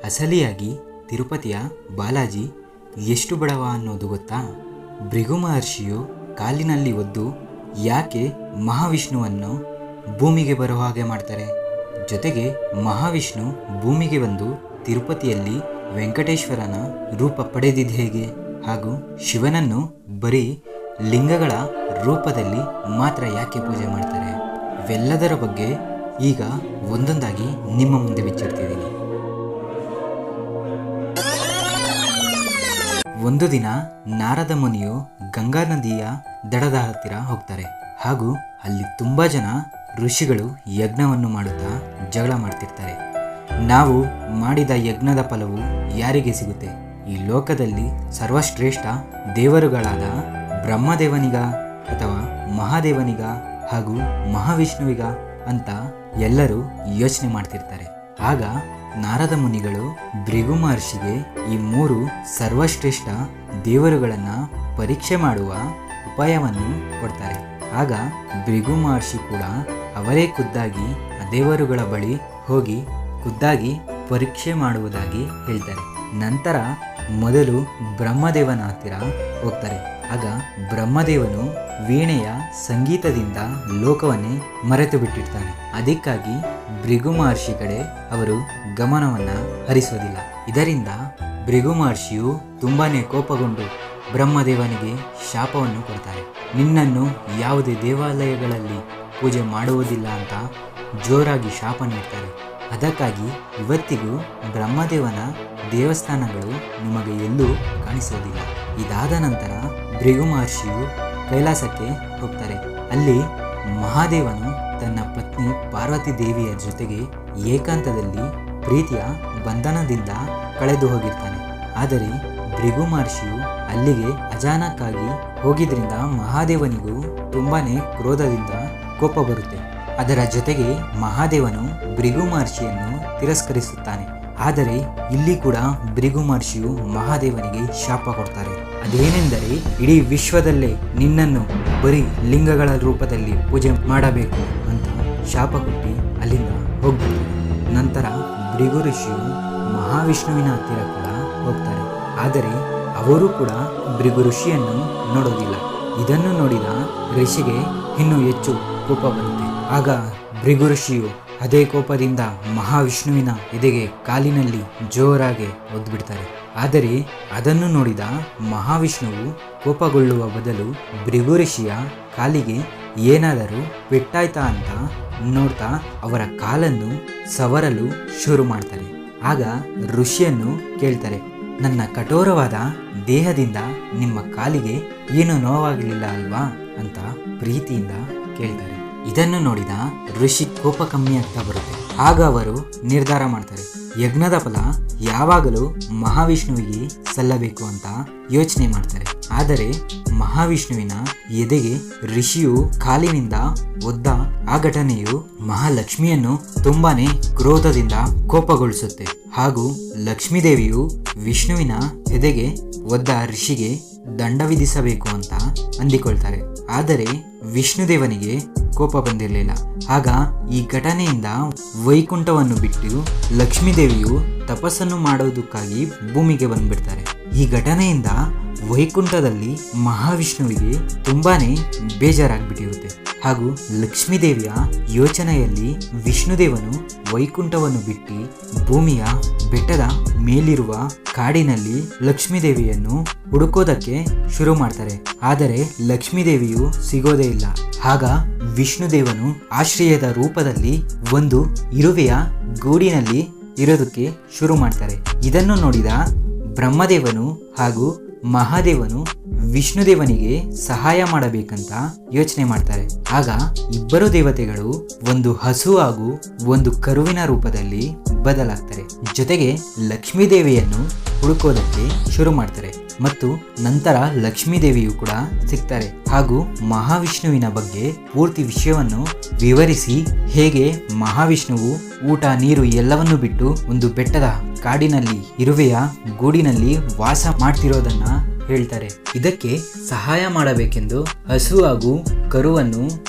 ಅಸಲಿಯಾಗಿ ತಿರುಪತಿಯ ಬಾಲಾಜಿ ಎಷ್ಟು ಬಡವ ಅನ್ನೋದು ಗೊತ್ತಾ? ಭೃಗು ಮಹರ್ಷಿಯು ಕಾಲಿನಲ್ಲಿ ಒದ್ದು ಯಾಕೆ ಮಹಾವಿಷ್ಣುವನ್ನು ಭೂಮಿಗೆ ಬರೋ ಹಾಗೆ ಮಾಡ್ತಾರೆ? ಜೊತೆಗೆ ಮಹಾವಿಷ್ಣು ಭೂಮಿಗೆ ಬಂದು ತಿರುಪತಿಯಲ್ಲಿ ವೆಂಕಟೇಶ್ವರನ ರೂಪ ಪಡೆದಿದ್ದು ಹೇಗೆ? ಹಾಗೂ ಶಿವನನ್ನು ಬರೀ ಲಿಂಗಗಳ ರೂಪದಲ್ಲಿ ಮಾತ್ರ ಯಾಕೆ ಪೂಜೆ ಮಾಡ್ತಾರೆ? ಇವೆಲ್ಲದರ ಬಗ್ಗೆ ಈಗ ಒಂದೊಂದಾಗಿ ನಿಮ್ಮ ಮುಂದೆ ಬಿಚ್ಚಿಡ್ತಿದ್ದೀನಿ. ಒಂದು ದಿನ ನಾರದ ಮುನಿಯು ಗಂಗಾ ನದಿಯ ದಡದ ಹತ್ತಿರ ಹೋಗ್ತಾರೆ. ಹಾಗೂ ಅಲ್ಲಿ ತುಂಬಾ ಜನ ಋಷಿಗಳು ಯಜ್ಞವನ್ನು ಮಾಡುತ್ತಾ ಜಗಳ ಮಾಡ್ತಿರ್ತಾರೆ. ನಾವು ಮಾಡಿದ ಯಜ್ಞದ ಫಲವು ಯಾರಿಗೆ ಸಿಗುತ್ತೆ? ಈ ಲೋಕದಲ್ಲಿ ಸರ್ವಶ್ರೇಷ್ಠ ದೇವರುಗಳಾದ ಬ್ರಹ್ಮದೇವನಿಗ ಅಥವಾ ಮಹಾದೇವನಿಗ ಹಾಗೂ ಮಹಾವಿಷ್ಣುವಿಗ ಅಂತ ಎಲ್ಲರೂ ಯೋಚನೆ ಮಾಡ್ತಿರ್ತಾರೆ. ಆಗ ನಾರದ ಮುನಿಗಳು ಭೃಗು ಮಹರ್ಷಿಗೆ ಈ 3 ಸರ್ವಶ್ರೇಷ್ಠ ದೇವರುಗಳನ್ನು ಪರೀಕ್ಷೆ ಮಾಡುವ ಉಪಾಯವನ್ನು ಕೊಡ್ತಾರೆ. ಆಗ ಭೃಗು ಮಹರ್ಷಿ ಕೂಡ ಅವರೇ ಖುದ್ದಾಗಿ ಆ ದೇವರುಗಳ ಬಳಿ ಹೋಗಿ ಖುದ್ದಾಗಿ ಪರೀಕ್ಷೆ ಮಾಡುವುದಾಗಿ ಹೇಳ್ತಾರೆ. ನಂತರ ಮೊದಲು ಬ್ರಹ್ಮದೇವನ ಹತ್ತಿರ ಹೋಗ್ತಾರೆ. ಆಗ ಬ್ರಹ್ಮದೇವನು ವೀಣೆಯ ಸಂಗೀತದಿಂದ ಲೋಕವನ್ನೇ ಮರೆತು ಬಿಟ್ಟಿರ್ತಾನೆ. ಅದಕ್ಕಾಗಿ ಭೃಗು ಮಹರ್ಷಿ ಕಡೆ ಅವರು ಗಮನವನ್ನ ಹರಿಸೋದಿಲ್ಲ. ಇದರಿಂದ ಭೃಗು ಮಹರ್ಷಿಯು ತುಂಬಾನೇ ಕೋಪಗೊಂಡು ಬ್ರಹ್ಮದೇವನಿಗೆ ಶಾಪವನ್ನು ಕೊಡ್ತಾರೆ. ನಿನ್ನನ್ನು ಯಾವುದೇ ದೇವಾಲಯಗಳಲ್ಲಿ ಪೂಜೆ ಮಾಡುವುದಿಲ್ಲ ಅಂತ ಜೋರಾಗಿ ಶಾಪ ನೀಡ್ತಾರೆ. ಅದಕ್ಕಾಗಿ ಇವತ್ತಿಗೂ ಬ್ರಹ್ಮದೇವನ ದೇವಸ್ಥಾನಗಳು ನಿಮಗೆ ಎಲ್ಲೂ ಕಾಣಿಸೋದಿಲ್ಲ. ಇದಾದ ನಂತರ ಭೃಗು ಮಹರ್ಷಿಯು ಕೈಲಾಸಕ್ಕೆ ಹೋಗ್ತಾರೆ. ಅಲ್ಲಿ ಮಹಾದೇವನು ತನ್ನ ಪತ್ನಿ ಪಾರ್ವತಿ ದೇವಿಯ ಜೊತೆಗೆ ಏಕಾಂತದಲ್ಲಿ ಪ್ರೀತಿಯ ಬಂಧನದಿಂದ ಕಳೆದು ಹೋಗಿರ್ತಾನೆ. ಆದರೆ ಭೃಗು ಮಹರ್ಷಿಯು ಅಲ್ಲಿಗೆ ಅಚಾನಕ್ಕಾಗಿ ಹೋಗಿದ್ರಿಂದ ಮಹಾದೇವನಿಗೂ ತುಂಬಾನೇ ಕ್ರೋಧದಿಂದ ಕೋಪ ಬರುತ್ತೆ. ಅದರ ಜೊತೆಗೆ ಮಹಾದೇವನು ಭೃಗು ಮಹರ್ಷಿಯನ್ನು ತಿರಸ್ಕರಿಸುತ್ತಾನೆ. ಆದರೆ ಇಲ್ಲಿ ಕೂಡ ಭೃಗು ಮಹರ್ಷಿಯು ಮಹಾದೇವನಿಗೆ ಶಾಪ ಕೊಡ್ತಾರೆ. ಅದೇನೆಂದರೆ, ಇಡೀ ವಿಶ್ವದಲ್ಲೇ ನಿನ್ನನ್ನು ಬರೀ ಲಿಂಗಗಳ ರೂಪದಲ್ಲಿ ಪೂಜೆ ಮಾಡಬೇಕು ಅಂತ ಶಾಪ ಕೊಟ್ಟು ಅಲ್ಲಿಂದ ಹೋಗ್ಬಿಡ್ತಾರೆ. ನಂತರ ಭೃಗು ಋಷಿಯು ಮಹಾವಿಷ್ಣುವಿನ ಹತ್ತಿರ ಕೂಡ ಹೋಗ್ತಾರೆ. ಆದರೆ ಅವರು ಕೂಡ ಭೃಗು ಋಷಿಯನ್ನು ನೋಡೋದಿಲ್ಲ. ಇದನ್ನು ನೋಡಿದ ಋಷಿಗೆ ಇನ್ನೂ ಹೆಚ್ಚು ಕೋಪ ಬರುತ್ತೆ. ಆಗ ಭೃಗು ಋಷಿಯು ಅದೇ ಕೋಪದಿಂದ ಮಹಾವಿಷ್ಣುವಿನ ಎದೆಗೆ ಕಾಲಿನಲ್ಲಿ ಜೋರಾಗಿ ಒದ್ಬಿಡ್ತಾರೆ. ಆದರೆ ಅದನ್ನು ನೋಡಿದ ಮಹಾವಿಷ್ಣುವು ಕೋಪಗೊಳ್ಳುವ ಬದಲು ಭೃಗು ಋಷಿಯ ಕಾಲಿಗೆ ಏನಾದರೂ ಪೆಟ್ಟಾಯ್ತಾ ಅಂತ ನೋಡ್ತಾ ಅವರ ಕಾಲನ್ನು ಸವರಲು ಶುರು ಮಾಡ್ತಾರೆ. ಆಗ ಋಷಿಯನ್ನು ಕೇಳ್ತಾರೆ, ನನ್ನ ಕಠೋರವಾದ ದೇಹದಿಂದ ನಿಮ್ಮ ಕಾಲಿಗೆ ಏನೂ ನೋವಾಗಲಿಲ್ಲ ಅಲ್ವಾ ಅಂತ ಪ್ರೀತಿಯಿಂದ ಕೇಳ್ತಾರೆ. ಇದನ್ನು ನೋಡಿದ ಋಷಿ ಕೋಪ ಕಮ್ಮಿ ಆಗ್ತಾ ಬರುತ್ತೆ. ಆಗ ಅವರು ನಿರ್ಧಾರ ಮಾಡ್ತಾರೆ, ಯಜ್ಞದ ಫಲ ಯಾವಾಗಲೂ ಮಹಾವಿಷ್ಣುವಿಗೆ ಸಲ್ಲಬೇಕು ಅಂತ ಯೋಚನೆ ಮಾಡ್ತಾರೆ. ಆದರೆ ಮಹಾವಿಷ್ಣುವಿನ ಎದೆಗೆ ಋಷಿಯು ಕಾಲಿನಿಂದ ಒದ್ದ ಆ ಘಟನೆಯು ಮಹಾಲಕ್ಷ್ಮಿಯನ್ನು ತುಂಬಾನೇ ಕ್ರೋಧದಿಂದ ಕೋಪಗೊಳಿಸುತ್ತೆ. ಹಾಗೂ ಲಕ್ಷ್ಮೀದೇವಿಯು ವಿಷ್ಣುವಿನ ಎದೆಗೆ ಒದ್ದ ಋಷಿಗೆ ದಂಡ ವಿಧಿಸಬೇಕು ಅಂತ ಅಂದಿಕೊಳ್ತಾರೆ. ಆದರೆ ವಿಷ್ಣುದೇವನಿಗೆ ಕೋಪ ಬಂದಿರಲಿಲ್ಲ. ಆಗ ಈ ಘಟನೆಯಿಂದ ವೈಕುಂಠವನ್ನು ಬಿಟ್ಟು ಲಕ್ಷ್ಮೀದೇವಿಯು ತಪಸ್ಸನ್ನು ಮಾಡೋದಕ್ಕಾಗಿ ಭೂಮಿಗೆ ಬಂದ್ಬಿಡ್ತಾರೆ. ಈ ಘಟನೆಯಿಂದ ವೈಕುಂಠದಲ್ಲಿ ಮಹಾವಿಷ್ಣುವಿಗೆ ತುಂಬಾನೇ ಬೇಜಾರಾಗ್ಬಿಟ್ಟಿರುತ್ತೆ. ಹಾಗೂ ಲಕ್ಷ್ಮೀದೇವಿಯ ಯೋಚನೆಯಲ್ಲಿ ವಿಷ್ಣುದೇವನು ವೈಕುಂಠವನ್ನು ಬಿಟ್ಟು ಭೂಮಿಯ ಬೆಟ್ಟದ ಮೇಲಿರುವ ಕಾಡಿನಲ್ಲಿ ಲಕ್ಷ್ಮೀದೇವಿಯನ್ನು ಹುಡುಕೋದಕ್ಕೆ ಶುರು ಮಾಡ್ತಾರೆ. ಆದರೆ ಲಕ್ಷ್ಮೀದೇವಿಯು ಸಿಗೋದೇ ಇಲ್ಲ. ಆಗ ವಿಷ್ಣುದೇವನು ಆಶ್ರಯದ ರೂಪದಲ್ಲಿ ಒಂದು ಇರುವೆಯ ಗೂಡಿನಲ್ಲಿ ಇರೋದಕ್ಕೆ ಶುರು ಮಾಡ್ತಾರೆ. ಇದನ್ನು ನೋಡಿದ ಬ್ರಹ್ಮದೇವನು ಹಾಗೂ ಮಹಾದೇವನು ವಿಷ್ಣುದೇವನಿಗೆ ಸಹಾಯ ಮಾಡಬೇಕಂತ ಯೋಚನೆ ಮಾಡ್ತಾರೆ. ಆಗ ಇಬ್ಬರು ದೇವತೆಗಳು ಒಂದು ಹಸು ಹಾಗೂ ಒಂದು ಕರುವಿನ ರೂಪದಲ್ಲಿ ಬದಲಾಗ್ತಾರೆ. ಜೊತೆಗೆ ಲಕ್ಷ್ಮೀದೇವಿಯನ್ನು ಹುಡುಕೋದಕ್ಕೆ ಶುರು ಮಾಡ್ತಾರೆ. ಮತ್ತು ನಂತರ ಲಕ್ಷ್ಮೀದೇವಿಯು ಕೂಡ ಸಿಗ್ತಾರೆ. ಹಾಗೂ ಮಹಾವಿಷ್ಣುವಿನ ಬಗ್ಗೆ ಪೂರ್ತಿ ವಿಷಯವನ್ನು ವಿವರಿಸಿ ಹೇಗೆ ಮಹಾವಿಷ್ಣುವು ಊಟ ನೀರು ಎಲ್ಲವನ್ನು ಬಿಟ್ಟು ಒಂದು ಬೆಟ್ಟದ ಕಾಡಿನಲ್ಲಿ ಇರುವೆಯ ಗೂಡಿನಲ್ಲಿ ವಾಸ ಮಾಡ್ತಿರೋದನ್ನ ಹೇಳ್ತಾರೆ. ಇದಕ್ಕೆ ಸಹಾಯ ಮಾಡಬೇಕೆಂದು ಹಸು ಹಾಗೂ ಕರುವನ್ನು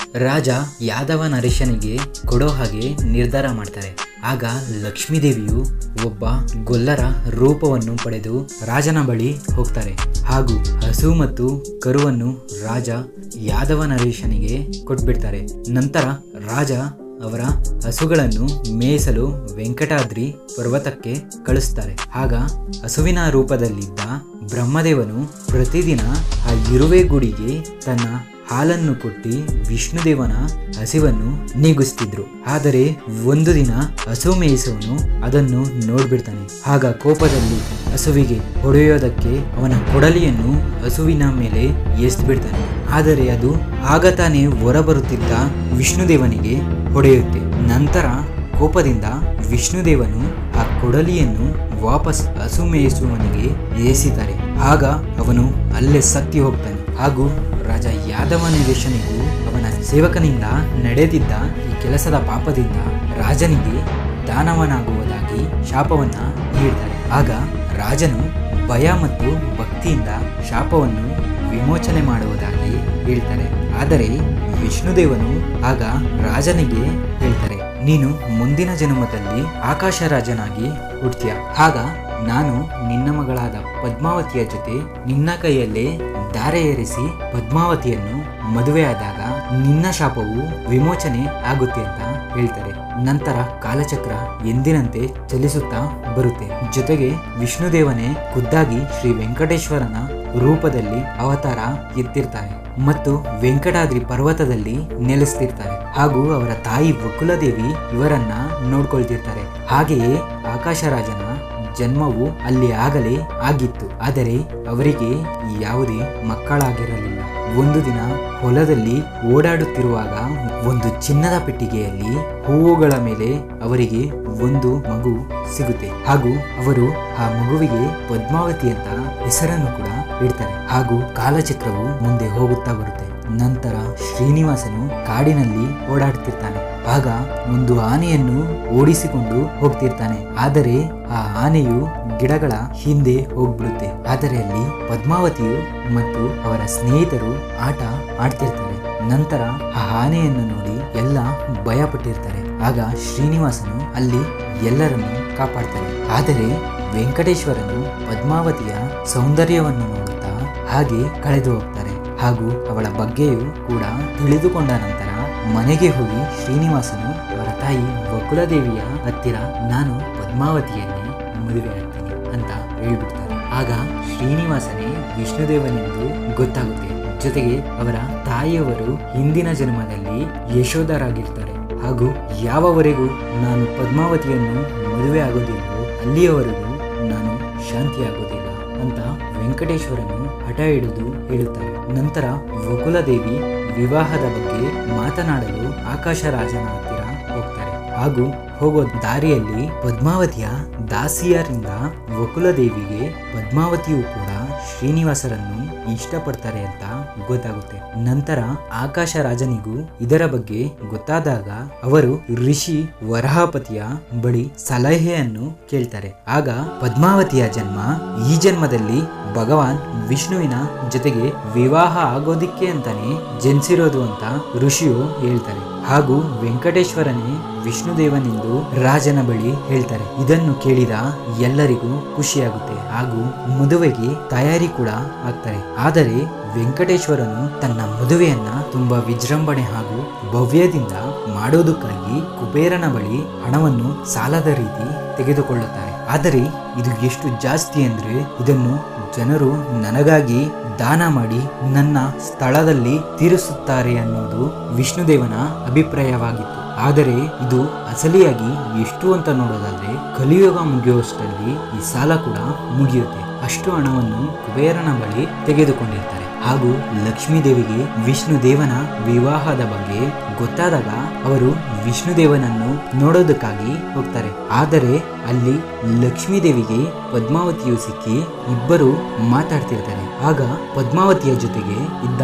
ರಾಜ ಯಾದವ ನರೇಶನಿಗೆ ಕೊಡೋ ಹಾಗೆ ನಿರ್ಧಾರ ಮಾಡ್ತಾರೆ. ಆಗ ಲಕ್ಷ್ಮೀದೇವಿಯು ಒಬ್ಬ ಗೊಲ್ಲರ ರೂಪವನ್ನು ಪಡೆದು ರಾಜನ ಬಳಿ ಹೋಗ್ತಾರೆ ಹಾಗೂ ಹಸು ಮತ್ತು ಕರುವನ್ನು ರಾಜ ಯಾದವ ನರೇಶನಿಗೆ ಕೊಟ್ಬಿಡ್ತಾರೆ. ನಂತರ ರಾಜ ಅವರ ಹಸುಗಳನ್ನು ಮೇಯಿಸಲು ವೆಂಕಟಾದ್ರಿ ಪರ್ವತಕ್ಕೆ ಕಳಿಸ್ತಾರೆ. ಆಗ ಹಸುವಿನ ರೂಪದಲ್ಲಿದ್ದ ಬ್ರಹ್ಮದೇವನು ಪ್ರತಿದಿನ ಆ ಇರುವೆ ಗುಡಿಗೆ ತನ್ನ ಹಾಲನ್ನು ಕೊಟ್ಟು ವಿಷ್ಣುದೇವನ ಹಸಿವನ್ನು ನೀಗಿಸ್ತಿದ್ರು. ಆದರೆ ಒಂದು ದಿನ ಹಸು ಮೇಯಿಸುವನು ಅದನ್ನು ನೋಡ್ಬಿಡ್ತಾನೆ. ಆಗ ಕೋಪದಲ್ಲಿ ಹಸುವಿಗೆ ಹೊಡೆಯೋದಕ್ಕೆ ಅವನ ಕೊಡಲಿಯನ್ನು ಹಸುವಿನ ಮೇಲೆ ಎಸ್ಬಿಡ್ತಾನೆ. ಆದರೆ ಅದು ಆಗ ತಾನೇ ಹೊರಬರುತ್ತಿದ್ದ ವಿಷ್ಣುದೇವನಿಗೆ ಹೊಡೆಯುತ್ತೆ. ನಂತರ ಕೋಪದಿಂದ ವಿಷ್ಣುದೇವನು ಆ ಕೊಡಲಿಯನ್ನು ವಾಪಸ್ ಹಸು ಮೇಯಿಸುವವನಿಗೆ ಎಸೆತಾರೆ. ಆಗ ಅವನು ಅಲ್ಲೇ ಸತ್ತಿ ಹೋಗ್ತಾನೆ. ಹಾಗೂ ರಾಜ ಯಾದವ ನರೇಶನಿಗೂ ಅವನ ಸೇವಕನಿಂದ ನಡೆದಿದ್ದ ಈ ಕೆಲಸದ ಪಾಪದಿಂದ ರಾಜನಿಗೆ ದಾನವನಾಗುವುದಾಗಿ ಶಾಪವನ್ನ ನೀಡ್ತಾರೆ. ಆಗ ರಾಜನು ಭಯ ಮತ್ತು ಭಕ್ತಿಯಿಂದ ಶಾಪವನ್ನು ವಿಮೋಚನೆ ಮಾಡುವುದಾಗಿ ಹೇಳ್ತಾರೆ. ಆದರೆ ವಿಷ್ಣುದೇವನು ಆಗ ರಾಜನಿಗೆ ಹೇಳ್ತಾರೆ, ನೀನು ಮುಂದಿನ ಜನ್ಮದಲ್ಲಿ ಆಕಾಶ ರಾಜನಾಗಿ ಹುಡ್ತೀಯ. ಆಗ ನಾನು ನಿನ್ನ ಮಗಳಾದ ಪದ್ಮಾವತಿಯ ಜೊತೆ ನಿನ್ನ ಕೈಯಲ್ಲೇ ದಾರೆ ಏರಿಸಿ ಪದ್ಮಾವತಿಯನ್ನು ಮದುವೆಯಾದಾಗ ನಿನ್ನ ಶಾಪವು ವಿಮೋಚನೆ ಆಗುತ್ತೆ ಅಂತ ಹೇಳ್ತಾರೆ. ನಂತರ ಕಾಲಚಕ್ರ ಎಂದಿನಂತೆ ಚಲಿಸುತ್ತಾ ಬರುತ್ತೆ. ಜೊತೆಗೆ ವಿಷ್ಣುದೇವನೇ ಖುದ್ದಾಗಿ ಶ್ರೀ ವೆಂಕಟೇಶ್ವರನ ರೂಪದಲ್ಲಿ ಅವತಾರ ಎತ್ತಿರ್ತಾರೆ ಮತ್ತು ವೆಂಕಟಾದ್ರಿ ಪರ್ವತದಲ್ಲಿ ನೆಲೆಸ್ತಿರ್ತಾರೆ. ಹಾಗೂ ಅವರ ತಾಯಿ ವಕುಲದೇವಿ ಇವರನ್ನ ನೋಡ್ಕೊಳ್ತಿರ್ತಾರೆ. ಹಾಗೆಯೇ ಆಕಾಶರಾಜನ ಜನ್ಮವು ಅಲ್ಲಿ ಆಗಲೇ ಆಗಿತ್ತು. ಆದರೆ ಅವರಿಗೆ ಯಾವುದೇ ಮಕ್ಕಳಾಗಿರಲಿಲ್ಲ. ಒಂದು ದಿನ ಹೊಲದಲ್ಲಿ ಓಡಾಡುತ್ತಿರುವಾಗ ಒಂದು ಚಿನ್ನದ ಪೆಟ್ಟಿಗೆಯಲ್ಲಿ ಹೂವುಗಳ ಮೇಲೆ ಅವರಿಗೆ ಒಂದು ಮಗು ಸಿಗುತ್ತೆ. ಹಾಗೂ ಅವರು ಆ ಮಗುವಿಗೆ ಪದ್ಮಾವತಿ ಅಂತ ಹೆಸರನ್ನು ಕೂಡ ಇಡ್ತಾರೆ. ಹಾಗೂ ಕಾಲಚಕ್ರವು ಮುಂದೆ ಹೋಗುತ್ತಾ ಬರುತ್ತೆ. ನಂತರ ಶ್ರೀನಿವಾಸನು ಕಾಡಿನಲ್ಲಿ ಓಡಾಡ್ತಿರ್ತಾನೆ. ಆಗ ಒಂದು ಆನೆಯನ್ನು ಓಡಿಸಿಕೊಂಡು ಹೋಗ್ತಿರ್ತಾನೆ. ಆದರೆ ಆ ಆನೆಯು ಗಿಡಗಳ ಹಿಂದೆ ಹೋಗ್ಬಿಡುತ್ತೆ. ಆದರೆ ಅಲ್ಲಿ ಪದ್ಮಾವತಿಯು ಮತ್ತು ಅವರ ಸ್ನೇಹಿತರು ಆಟ ಆಡ್ತಿರ್ತಾರೆ. ನಂತರ ಆ ಆನೆಯನ್ನು ನೋಡಿ ಎಲ್ಲ ಭಯ ಪಟ್ಟಿರ್ತಾರೆ. ಆಗ ಶ್ರೀನಿವಾಸನು ಅಲ್ಲಿ ಎಲ್ಲರನ್ನು ಕಾಪಾಡ್ತಾರೆ. ಆದರೆ ವೆಂಕಟೇಶ್ವರನು ಪದ್ಮಾವತಿಯ ಸೌಂದರ್ಯವನ್ನು ನೋಡುತ್ತಾ ಹಾಗೆ ಕಳೆದು ಹೋಗ್ತಾರೆ. ಹಾಗೂ ಅವಳ ಬಗ್ಗೆಯೂ ಕೂಡ ತಿಳಿದುಕೊಂಡ ನಂತರ ಮನೆಗೆ ಹೋಗಿ ಶ್ರೀನಿವಾಸನು ಅವರ ತಾಯಿ ವಕುಲದೇವಿಯ ಹತ್ತಿರ ನಾನು ಪದ್ಮಾವತಿಯನ್ನೇ ಮದುವೆ ಆಗ್ತೀನಿ ಅಂತ ಹೇಳ್ಬಿಡ್ತಾರೆ. ಆಗ ಶ್ರೀನಿವಾಸನೇ ವಿಷ್ಣುದೇವನೆಂದು ಗೊತ್ತಾಗುತ್ತೆ. ಜೊತೆಗೆ ಅವರ ತಾಯಿಯವರು ಹಿಂದಿನ ಜನ್ಮದಲ್ಲಿ ಯಶೋಧರಾಗಿರ್ತಾರೆ. ಹಾಗೂ ಯಾವವರೆಗೂ ನಾನು ಪದ್ಮಾವತಿಯನ್ನು ಮದುವೆ ಆಗೋದಿಲ್ಲವೋ ಅಲ್ಲಿಯವರೆಗೂ ನಾನು ಶಾಂತಿಯಾಗೋದಿಲ್ಲ ಅಂತ ವೆಂಕಟೇಶ್ವರನು ಹಠ ಹಿಡಿದು ಹೇಳುತ್ತಾರೆ. ನಂತರ ವಕುಲದೇವಿ ವಿವಾಹದ ಬಗ್ಗೆ ಮಾತನಾಡಲು ಆಕಾಶರಾಜನ ಹತ್ತಿರ ಹೋಗ್ತಾರೆ. ಹಾಗೂ ಹೋಗೋ ದಾರಿಯಲ್ಲಿ ಪದ್ಮಾವತಿಯ ದಾಸಿಯರಿಂದ ವಕುಲದೇವಿಗೆ ಪದ್ಮಾವತಿಯು ಕೂಡ ಶ್ರೀನಿವಾಸರನ್ನು ಇಷ್ಟಪಡ್ತಾರೆ ಅಂತ ಗೊತ್ತಾಗುತ್ತೆ. ನಂತರ ಆಕಾಶ ರಾಜನಿಗೂ ಇದರ ಬಗ್ಗೆ ಗೊತ್ತಾದಾಗ ಅವರು ಋಷಿ ವರಹಪತಿಯ ಬಳಿ ಸಲಹೆಯನ್ನು ಕೇಳ್ತಾರೆ. ಆಗ ಪದ್ಮಾವತಿಯ ಜನ್ಮ ಈ ಜನ್ಮದಲ್ಲಿ ಭಗವಾನ್ ವಿಷ್ಣುವಿನ ಜೊತೆಗೆ ವಿವಾಹ ಆಗೋದಿಕ್ಕೆ ಅಂತಾನೆ ಜನಿಸಿರೋದು ಅಂತ ಋಷಿಯು ಹೇಳ್ತಾರೆ. ಹಾಗೂ ವೆಂಕಟೇಶ್ವರನೇ ವಿಷ್ಣುದೇವನೆಂದು ರಾಜನ ಬಳಿ ಹೇಳ್ತಾರೆ. ಇದನ್ನು ಕೇಳಿದ ಎಲ್ಲರಿಗೂ ಖುಷಿಯಾಗುತ್ತೆ. ಹಾಗೂ ಮದುವೆಗೆ ತಯಾರಿ ಕೂಡ ಆಗ್ತಾರೆ. ಆದರೆ ವೆಂಕಟೇಶ್ವರನು ತನ್ನ ಮದುವೆಯನ್ನ ತುಂಬಾ ವಿಜೃಂಭಣೆ ಹಾಗೂ ಭವ್ಯದಿಂದ ಮಾಡೋದಕ್ಕಾಗಿ ಕುಬೇರನ ಬಳಿ ಹಣವನ್ನು ಸಾಲದ ರೀತಿ ತೆಗೆದುಕೊಳ್ಳುತ್ತಾರೆ. ಆದರೆ ಇದು ಎಷ್ಟು ಜಾಸ್ತಿ ಅಂದ್ರೆ ಇದನ್ನು ಜನರು ನನಗಾಗಿ ದಾನ ಮಾಡಿ ನನ್ನ ಸ್ಥಳದಲ್ಲಿ ತೀರಿಸುತ್ತಾರೆ ಅನ್ನೋದು ವಿಷ್ಣುದೇವನ ಅಭಿಪ್ರಾಯವಾಗಿತ್ತು. ಆದರೆ ಇದು ಅಸಲಿಯಾಗಿ ಎಷ್ಟು ಅಂತ ನೋಡೋದಾದ್ರೆ ಕಲಿಯುಗ ಮುಗಿಯುವಷ್ಟರಲ್ಲಿ ಈ ಸಾಲ ಕೂಡ ಮುಗಿಯುತ್ತೆ. ಅಷ್ಟು ಹಣವನ್ನು ಕುಬೇರನ ಬಳಿ ತೆಗೆದುಕೊಂಡಿರ್ತಾರೆ. ಹಾಗೂ ಲಕ್ಷ್ಮೀದೇವಿಗೆ ವಿಷ್ಣುದೇವನ ವಿವಾಹದ ಬಗ್ಗೆ ಗೊತ್ತಾದಾಗ ಅವರು ವಿಷ್ಣುದೇವನನ್ನು ನೋಡೋದಕ್ಕಾಗಿ ಹೋಗ್ತಾರೆ. ಆದರೆ ಅಲ್ಲಿ ಲಕ್ಷ್ಮೀದೇವಿಗೆ ಪದ್ಮಾವತಿಯು ಸಿಕ್ಕಿ ಇಬ್ಬರು ಮಾತಾಡ್ತಿರ್ತಾರೆ. ಆಗ ಪದ್ಮಾವತಿಯ ಜೊತೆಗೆ ಇದ್ದ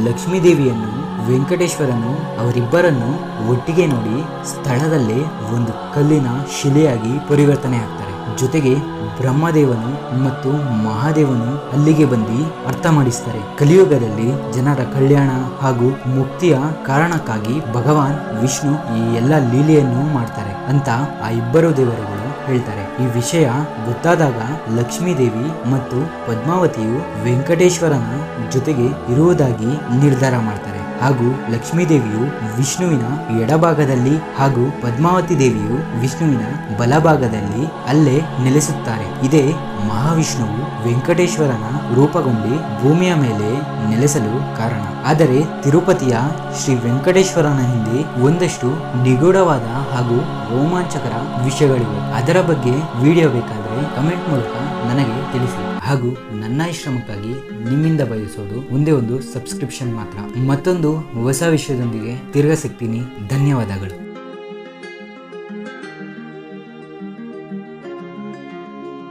ಲಕ್ಷ್ಮೀದೇವಿಯನ್ನು ವೆಂಕಟೇಶ್ವರನು ಅವರಿಬ್ಬರನ್ನು ಒಟ್ಟಿಗೆ ನೋಡಿ ಸ್ಥಳದಲ್ಲೇ ಒಂದು ಕಲ್ಲಿನ ಶಿಲೆಯಾಗಿ ಪರಿವರ್ತನೆ ಆಗ್ತಾರೆ. ಜೊತೆಗೆ ಬ್ರಹ್ಮದೇವನು ಮತ್ತು ಮಹಾದೇವನು ಅಲ್ಲಿಗೆ ಬಂದು ಅರ್ಥ ಮಾಡಿಸ್ತಾರೆ. ಕಲಿಯುಗದಲ್ಲಿ ಜನರ ಕಲ್ಯಾಣ ಹಾಗೂ ಮುಕ್ತಿಯ ಕಾರಣಕ್ಕಾಗಿ ಭಗವಾನ್ ವಿಷ್ಣು ಈ ಎಲ್ಲ ಲೀಲೆಯನ್ನು ಮಾಡ್ತಾರೆ ಅಂತ ಆ ಇಬ್ಬರು ದೇವರುಗಳು ಹೇಳ್ತಾರೆ. ಈ ವಿಷಯ ಗೊತ್ತಾದಾಗ ಲಕ್ಷ್ಮೀ ದೇವಿ ಮತ್ತು ಪದ್ಮಾವತಿಯು ವೆಂಕಟೇಶ್ವರನ ಜೊತೆಗೆ ಇರುವುದಾಗಿ ನಿರ್ಧಾರ ಮಾಡ್ತಾರೆ. ಹಾಗೂ ಲಕ್ಷ್ಮೀ ದೇವಿಯು ವಿಷ್ಣುವಿನ ಎಡಭಾಗದಲ್ಲಿ ಹಾಗೂ ಪದ್ಮಾವತಿ ದೇವಿಯು ವಿಷ್ಣುವಿನ ಬಲಭಾಗದಲ್ಲಿ ಅಲ್ಲೇ ನೆಲೆಸುತ್ತಾರೆ. ಇದೇ ಮಹಾವಿಷ್ಣುವು ವೆಂಕಟೇಶ್ವರನ ರೂಪಗೊಂಡು ಭೂಮಿಯ ಮೇಲೆ ನೆಲೆಸಲು ಕಾರಣ. ಆದರೆ ತಿರುಪತಿಯ ಶ್ರೀ ವೆಂಕಟೇಶ್ವರನ ಹಿಂದೆ ಒಂದಷ್ಟು ನಿಗೂಢವಾದ ಹಾಗೂ ರೋಮಾಂಚಕರ ವಿಷಯಗಳಿವೆ. ಅದರ ಬಗ್ಗೆ ವಿಡಿಯೋ ಬೇಕಾದರೆ ಕಮೆಂಟ್ ಮೂಲಕ ನನಗೆ ತಿಳಿಸಿ. ಹಾಗೂ ನನ್ನ ಶ್ರಮಕ್ಕಾಗಿ ನಿಮ್ಮಿಂದ ಬಯಸೋದು ಒಂದೇ ಒಂದು ಸಬ್ಸ್ಕ್ರಿಪ್ಷನ್ ಮಾತ್ರ. ಮತ್ತೊಂದು ಹೊಸ ವಿಷಯದೊಂದಿಗೆ ತಿರ್ಗಾ ಸಿಗ್ತೀನಿ. ಧನ್ಯವಾದಗಳು.